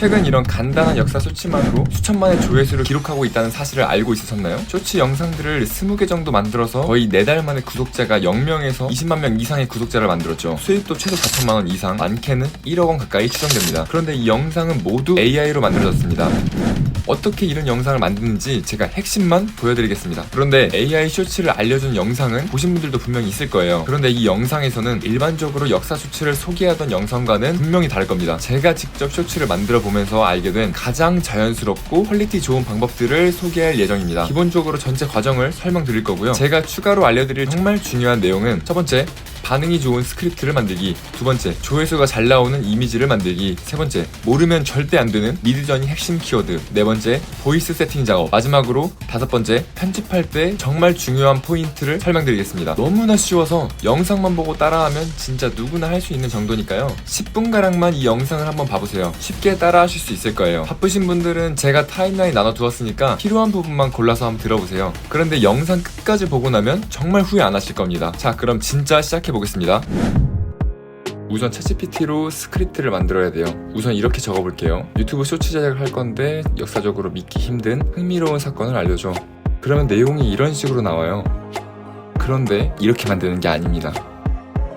최근 이런 간단한 역사 수치만으로 수천만의 조회수를 기록하고 있다는 사실을 알고 있으셨나요? 쇼츠 영상들을 20개 정도 만들어서 거의 4달 만에 구독자가 0명에서 20만 명 이상의 구독자를 만들었죠. 수익도 최소 4천만 원 이상, 많게는 1억 원 가까이 추정됩니다. 그런데 이 영상은 모두 AI로 만들어졌습니다. 어떻게 이런 영상을 만드는지 제가 핵심만 보여드리겠습니다. 그런데 AI 쇼츠를 알려준 영상은 보신 분들도 분명히 있을 거예요. 그런데 이 영상에서는 일반적으로 역사 쇼츠를 소개하던 영상과는 분명히 다를 겁니다. 제가 직접 쇼츠를 만들어 보면서 알게 된 가장 자연스럽고 퀄리티 좋은 방법들을 소개할 예정입니다. 기본적으로 전체 과정을 설명드릴 거고요. 제가 추가로 알려드릴 정말 중요한 내용은 첫 번째, 반응이 좋은 스크립트를 만들기, 두 번째, 조회수가 잘 나오는 이미지를 만들기, 세 번째, 모르면 절대 안 되는 미드저니 핵심 키워드, 네 번째, 보이스 세팅 작업, 마지막으로 다섯 번째, 편집할 때 정말 중요한 포인트를 설명드리겠습니다. 너무나 쉬워서 영상만 보고 따라하면 진짜 누구나 할 수 있는 정도니까요. 10분가량만 이 영상을 한번 봐보세요. 쉽게 따라하실 수 있을 거예요. 바쁘신 분들은 제가 타임라인 나눠두었으니까 필요한 부분만 골라서 한번 들어보세요. 그런데 영상 끝까지 보고 나면 정말 후회 안 하실 겁니다. 자, 그럼 진짜 시작해보겠습니다. 우선 챗GPT로 스크립트를 만들어야 돼요. 우선 이렇게 적어볼게요. 유튜브 쇼츠 제작을 할 건데 역사적으로 믿기 힘든 흥미로운 사건을 알려줘. 그러면 내용이 이런 식으로 나와요. 그런데 이렇게 만드는 게 아닙니다.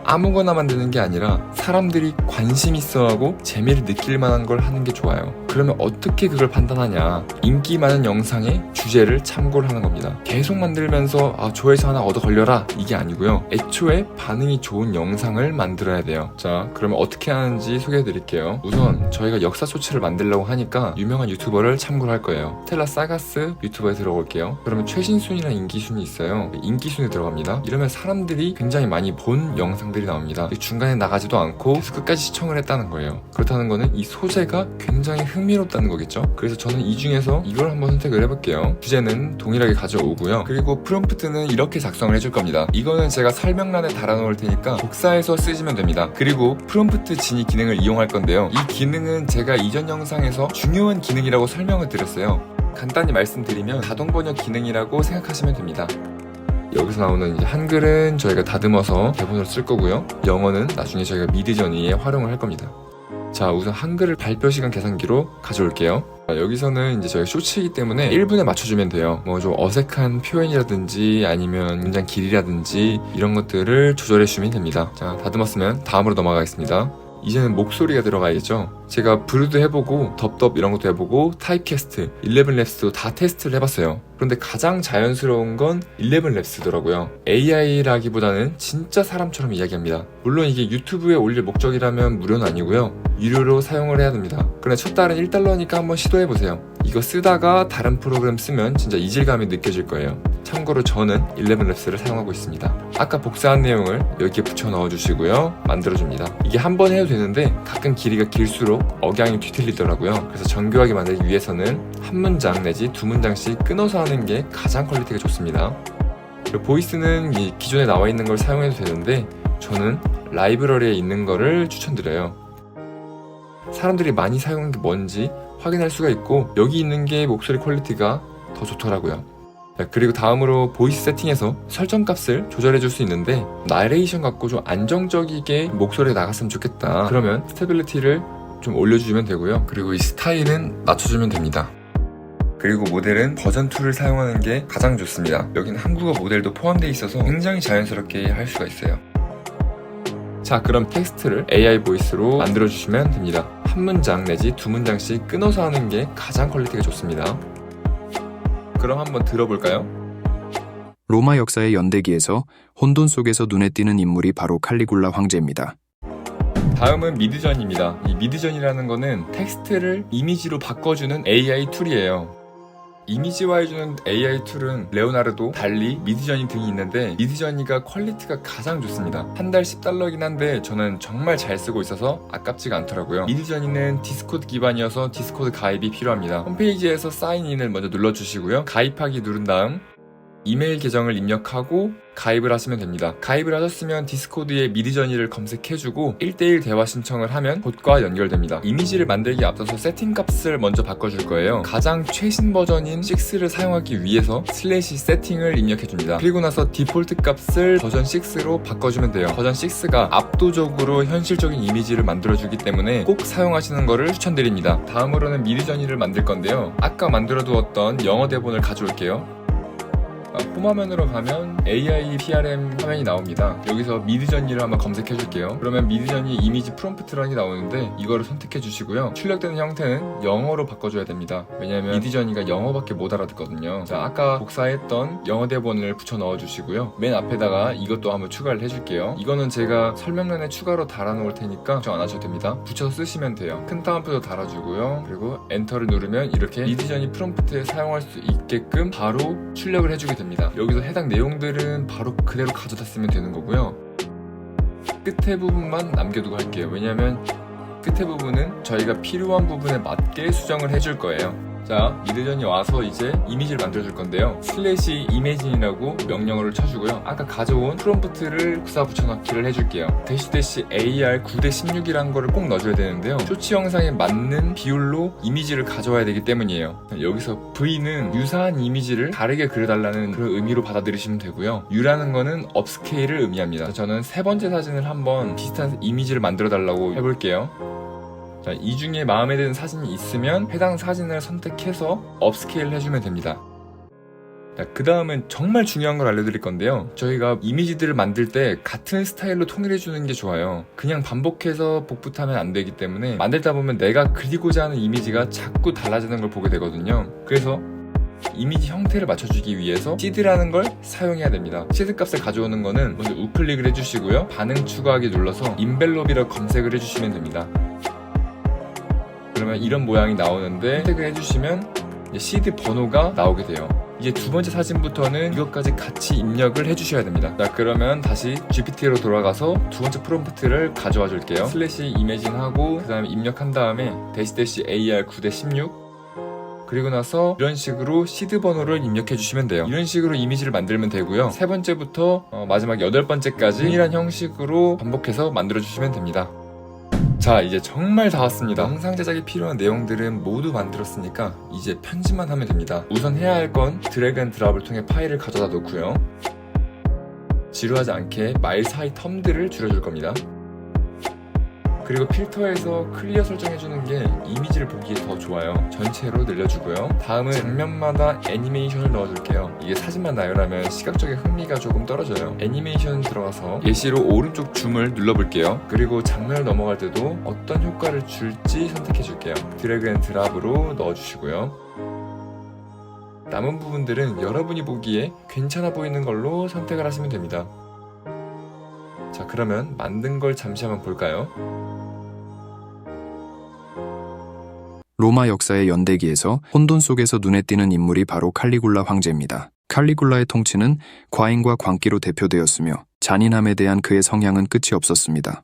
아무거나 만드는 게 아니라 사람들이 관심 있어 하고 재미를 느낄 만한 걸 하는 게 좋아요. 그러면 어떻게 그걸 판단하냐? 인기 많은 영상의 주제를 참고를 하는 겁니다. 계속 만들면서 조회수 하나 얻어 걸려라, 이게 아니고요. 애초에 반응이 좋은 영상을 만들어야 돼요. 자, 그러면 어떻게 하는지 소개해 드릴게요. 우선 저희가 역사 쇼츠를 만들려고 하니까 유명한 유튜버를 참고를 할 거예요. 스텔라 사가스 유튜버에 들어올게요. 그러면 최신순위랑 인기순위 있어요. 인기순위 들어갑니다. 이러면 사람들이 굉장히 많이 본 영상들이 나옵니다. 중간에 나가지도 않고 계속 끝까지 시청을 했다는 거예요. 그렇다는 거는 이 소재가 굉장히 흥미롭다는 거겠죠. 그래서 저는 이 중에서 이걸 한번 선택을 해볼게요. 주제는 동일하게 가져오고요. 그리고 프롬프트는 이렇게 작성을 해줄 겁니다. 이거는 제가 설명란에 달아놓을 테니까 복사해서 쓰시면 됩니다. 그리고 프롬프트 진위 기능을 이용할 건데요. 이 기능은 제가 이전 영상에서 중요한 기능이라고 설명을 드렸어요. 간단히 말씀드리면 자동 번역 기능이라고 생각하시면 됩니다. 여기서 나오는 이제 한글은 저희가 다듬어서 대본으로 쓸 거고요. 영어는 나중에 저희가 미드저니에 활용을 할 겁니다. 자, 우선 한글을 발표 시간 계산기로 가져올게요. 여기서는 이제 저희가 쇼츠이기 때문에 1분에 맞춰주면 돼요. 뭐 좀 어색한 표현이라든지 아니면 문장 길이라든지 이런 것들을 조절해주면 됩니다. 자, 다듬었으면 다음으로 넘어가겠습니다. 이제는 목소리가 들어가야겠죠. 제가 브루드 해보고 덥덥 이런 것도 해보고 타입캐스트, 11랩스도 다 테스트를 해봤어요. 그런데 가장 자연스러운 건 11랩스더라고요. AI라기보다는 진짜 사람처럼 이야기합니다. 물론 이게 유튜브에 올릴 목적이라면 무료는 아니고요. 유료로 사용을 해야 됩니다. 그런데 첫 달은 1달러니까 한번 시도해보세요. 이거 쓰다가 다른 프로그램 쓰면 진짜 이질감이 느껴질 거예요. 참고로 저는 11랩스를 사용하고 있습니다. 아까 복사한 내용을 여기에 붙여 넣어주시고요. 만들어줍니다. 이게 한 번 해도 되는데 가끔 길이가 길수록 억양이 뒤틀리더라고요. 그래서 정교하게 만들기 위해서는 한 문장 내지 두 문장씩 끊어서 하는 게 가장 퀄리티가 좋습니다. 그리고 보이스는 이 기존에 나와 있는 걸 사용해도 되는데 저는 라이브러리에 있는 거를 추천드려요. 사람들이 많이 사용하는 게 뭔지 확인할 수가 있고 여기 있는 게 목소리 퀄리티가 더 좋더라고요. 그리고 다음으로 보이스 세팅에서 설정 값을 조절해 줄 수 있는데 나레이션 같고 좀 안정적이게 목소리가 나갔으면 좋겠다. 그러면 스테빌리티를 좀 올려주면 되고요. 그리고 이 스타일은 낮춰주면 됩니다. 그리고 모델은 버전2를 사용하는 게 가장 좋습니다. 여기는 한국어 모델도 포함되어 있어서 굉장히 자연스럽게 할 수가 있어요. 자, 그럼 텍스트를 AI 보이스로 만들어주시면 됩니다. 한 문장 내지 두 문장씩 끊어서 하는 게 가장 퀄리티가 좋습니다. 그럼 한번 들어볼까요? 로마 역사의 연대기에서 혼돈 속에서 눈에 띄는 인물이 바로 칼리굴라 황제입니다. 다음은 미드전입니다. 이 미드전이라는 거는 텍스트를 이미지로 바꿔주는 AI 툴이에요. 이미지화해주는 AI 툴은 레오나르도, 달리, 미드저니 등이 있는데 미드저니가 퀄리티가 가장 좋습니다. 한 달 10달러긴 한데 저는 정말 잘 쓰고 있어서 아깝지가 않더라고요. 미드저니는 디스코드 기반이어서 디스코드 가입이 필요합니다. 홈페이지에서 사인인을 먼저 눌러주시고요. 가입하기 누른 다음 이메일 계정을 입력하고 가입을 하시면 됩니다. 가입을 하셨으면 디스코드에 미디저니를 검색해주고 1대1 대화 신청을 하면 봇과 연결됩니다. 이미지를 만들기에 앞서서 세팅 값을 먼저 바꿔줄 거예요. 가장 최신 버전인 6를 사용하기 위해서 슬래시 세팅을 입력해줍니다. 그리고 나서 디폴트 값을 버전 6로 바꿔주면 돼요. 버전 6가 압도적으로 현실적인 이미지를 만들어주기 때문에 꼭 사용하시는 것을 추천드립니다. 다음으로는 미디저니를 만들 건데요. 아까 만들어두었던 영어 대본을 가져올게요. 홈 화면으로 가면 AI PRM 화면이 나옵니다. 여기서 미디저니를 한번 검색해 줄게요. 그러면 미디저니 이미지 프롬프트라는 게 나오는데 이거를 선택해 주시고요. 출력되는 형태는 영어로 바꿔줘야 됩니다. 왜냐면 미디저니가 영어밖에 못 알아듣거든요. 자, 아까 복사했던 영어 대본을 붙여 넣어 주시고요. 맨 앞에다가 이것도 한번 추가를 해줄게요. 이거는 제가 설명란에 추가로 달아놓을 테니까 걱정 안 하셔도 됩니다. 붙여서 쓰시면 돼요. 큰 따옴표도 달아주고요. 그리고 엔터를 누르면 이렇게 미디저니 프롬프트에 사용할 수 있게끔 바로 출력을 해주게 됩니다. 여기서 해당 내용들은 바로 그대로 가져다 쓰면 되는 거고요. 끝에 부분만 남겨두고 할게요. 왜냐면 끝에 부분은 저희가 필요한 부분에 맞게 수정을 해줄 거예요. 자, 미디저니 와서 이제 이미지를 만들어줄 건데요. 슬래시 이미진이라고 명령어를 쳐주고요. 아까 가져온 프롬프트를 구사 붙여넣기를 해줄게요. 대시 AR 9:16이라는 거를 꼭 넣어줘야 되는데요. 쇼츠 영상에 맞는 비율로 이미지를 가져와야 되기 때문이에요. 여기서 V는 유사한 이미지를 다르게 그려달라는 그런 의미로 받아들이시면 되고요. U라는 거는 업스케일을 의미합니다. 저는 세 번째 사진을 한번 비슷한 이미지를 만들어 달라고 해볼게요. 자, 이 중에 마음에 드는 사진이 있으면 해당 사진을 선택해서 업스케일 해주면 됩니다. 자, 그 다음은 정말 중요한 걸 알려드릴 건데요. 저희가 이미지들을 만들 때 같은 스타일로 통일해주는 게 좋아요. 그냥 반복해서 복붙하면 안 되기 때문에 만들다 보면 내가 그리고자 하는 이미지가 자꾸 달라지는 걸 보게 되거든요. 그래서 이미지 형태를 맞춰주기 위해서 시드라는 걸 사용해야 됩니다. 시드 값을 가져오는 거는 먼저 우클릭을 해주시고요. 반응 추가하기 눌러서 인벨롭이라고 검색을 해주시면 됩니다. 그러면 이런 모양이 나오는데 선택을 해주시면 시드 번호가 나오게 돼요. 이제 두 번째 사진부터는 이것까지 같이 입력을 해주셔야 됩니다. 자, 그러면 다시 GPT로 돌아가서 두 번째 프롬프트를 가져와 줄게요. 슬래시 이미진 하고 그 다음에 입력한 다음에 대시 AR 9:16 그리고 나서 이런 식으로 시드 번호를 입력해 주시면 돼요. 이런 식으로 이미지를 만들면 되고요. 세 번째부터 마지막 8번째까지 동일한 형식으로 반복해서 만들어 주시면 됩니다. 자, 이제 정말 다 왔습니다. 영상 제작에 필요한 내용들은 모두 만들었으니까 이제 편집만 하면 됩니다. 우선 해야 할 건 드래그 앤 드랍을 통해 파일을 가져다 놓고요. 지루하지 않게 마일 사이 텀들을 줄여줄 겁니다. 그리고 필터에서 클리어 설정해주는 게 이미지를 보기에 더 좋아요. 전체로 늘려주고요. 다음은 장면마다 애니메이션을 넣어줄게요. 이게 사진만 나열하면 시각적인 흥미가 조금 떨어져요. 애니메이션 들어가서 예시로 오른쪽 줌을 눌러볼게요. 그리고 장면을 넘어갈 때도 어떤 효과를 줄지 선택해줄게요. 드래그 앤 드랍으로 넣어주시고요. 남은 부분들은 여러분이 보기에 괜찮아 보이는 걸로 선택을 하시면 됩니다. 자, 그러면 만든 걸 잠시 한번 볼까요? 로마 역사의 연대기에서 혼돈 속에서 눈에 띄는 인물이 바로 칼리굴라 황제입니다. 칼리굴라의 통치는 과잉과 광기로 대표되었으며 잔인함에 대한 그의 성향은 끝이 없었습니다.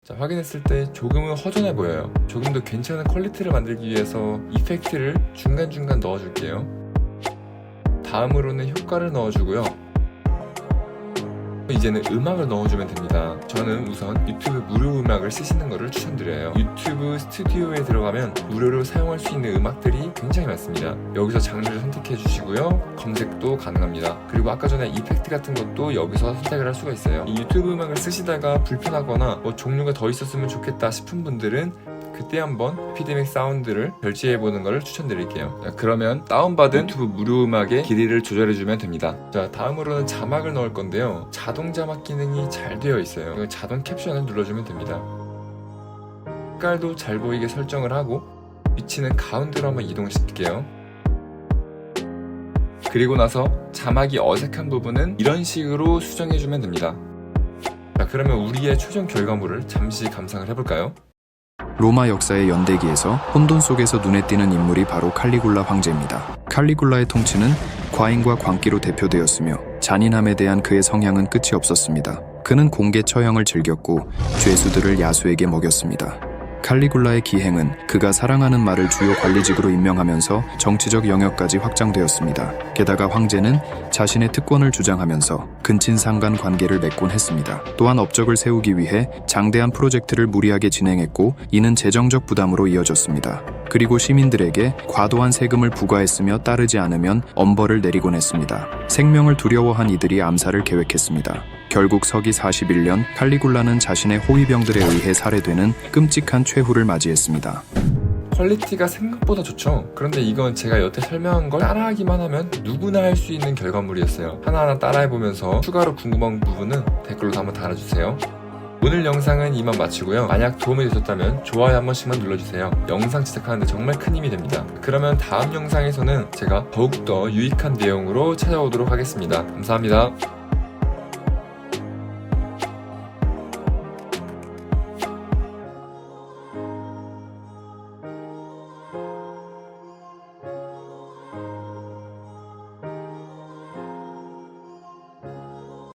자, 확인했을 때 조금은 허전해 보여요. 조금 더 괜찮은 퀄리티를 만들기 위해서 이펙트를 중간중간 넣어줄게요. 다음으로는 효과를 넣어주고요. 이제는 음악을 넣어주면 됩니다. 저는 우선 유튜브 무료 음악을 쓰시는 것을 추천드려요. 유튜브 스튜디오에 들어가면 무료로 사용할 수 있는 음악들이 굉장히 많습니다. 여기서 장르를 선택해 주시고요. 검색도 가능합니다. 그리고 아까 전에 이펙트 같은 것도 여기서 선택을 할 수가 있어요. 이 유튜브 음악을 쓰시다가 불편하거나 종류가 더 있었으면 좋겠다 싶은 분들은 그때 한번 에피데믹 사운드를 결제해보는 것을 추천드릴게요. 자, 그러면 다운받은 유튜브 무료 음악의 길이를 조절해주면 됩니다. 자, 다음으로는 자막을 넣을 건데요. 자동 자막 기능이 잘 되어 있어요. 이거 자동 캡션을 눌러주면 됩니다. 색깔도 잘 보이게 설정을 하고 위치는 가운데로 한번 이동시킬게요. 그리고 나서 자막이 어색한 부분은 이런 식으로 수정해주면 됩니다. 자, 그러면 우리의 최종 결과물을 잠시 감상을 해볼까요? 로마 역사의 연대기에서 혼돈 속에서 눈에 띄는 인물이 바로 칼리굴라 황제입니다. 칼리굴라의 통치는 과잉과 광기로 대표되었으며 잔인함에 대한 그의 성향은 끝이 없었습니다. 그는 공개 처형을 즐겼고 죄수들을 야수에게 먹였습니다. 칼리굴라의 기행은 그가 사랑하는 말을 주요 관리직으로 임명하면서 정치적 영역까지 확장되었습니다. 게다가 황제는 자신의 특권을 주장하면서 근친상간 관계를 맺곤 했습니다. 또한 업적을 세우기 위해 장대한 프로젝트를 무리하게 진행했고 이는 재정적 부담으로 이어졌습니다. 그리고 시민들에게 과도한 세금을 부과했으며 따르지 않으면 엄벌을 내리곤 했습니다. 생명을 두려워한 이들이 암살을 계획했습니다. 결국 서기 41년 칼리굴라는 자신의 호위병들에 의해 살해되는 끔찍한 최후를 맞이했습니다. 퀄리티가 생각보다 좋죠. 그런데 이건 제가 여태 설명한 걸 따라하기만 하면 누구나 할 수 있는 결과물이었어요. 하나하나 따라해보면서 추가로 궁금한 부분은 댓글로 한번 달아주세요. 오늘 영상은 이만 마치고요. 만약 도움이 되셨다면 좋아요 한 번씩만 눌러주세요. 영상 제작하는데 정말 큰 힘이 됩니다. 그러면 다음 영상에서는 제가 더욱더 유익한 내용으로 찾아오도록 하겠습니다. 감사합니다.